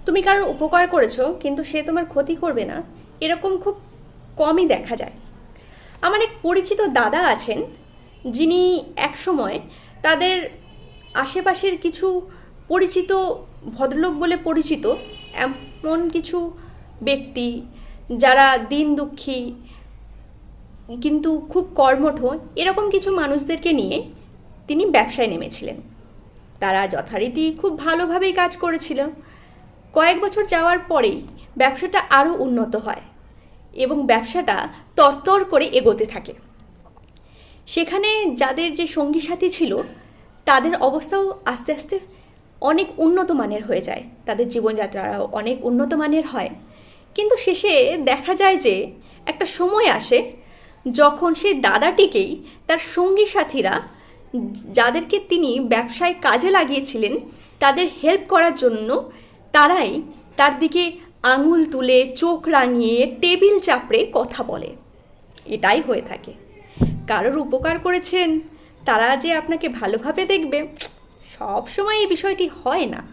তুমি কারোর উপকার করেছো কিন্তু সে তোমার ক্ষতি করবে না, এরকম খুব কমই দেখা যায়। আমার এক পরিচিত দাদা আছেন, যিনি একসময় তাদের আশেপাশের কিছু পরিচিত ভদ্রলোক বলে পরিচিত এমন কিছু ব্যক্তি যারা দিন দুঃখী কিন্তু খুব কর্মঠ, এরকম কিছু মানুষদেরকে নিয়ে তিনি ব্যবসায় নেমেছিলেন। তারা যথারীতি খুব ভালোভাবেই কাজ করেছিল। কয়েক বছর যাওয়ার পরেই ব্যবসাটা আরও উন্নত হয় এবং ব্যবসাটা তরতর করে এগোতে থাকে। সেখানে যাদের যে সঙ্গী সাথী ছিল তাদের অবস্থাও আস্তে আস্তে অনেক উন্নত মানের হয়ে যায়, তাদের জীবনযাত্রাও অনেক উন্নত মানের হয়। কিন্তু শেষে দেখা যায় যে একটা সময় আসে যখন সেই দাদাটিকেই তার সঙ্গী সাথীরা, যাদেরকে তিনি ব্যবসায় কাজে লাগিয়েছিলেন, তাদের হেল্প করার জন্য তারাই তার দিকে আঙুল তুলে চোখ রাঙিয়ে টেবিল চাপড়ে কথা বলে। এটাই হয়ে থাকে। কারোর উপকার করেছেন তারা যে আপনাকে ভালোভাবে দেখবে, সব সময় এই বিষয়টি হয় না।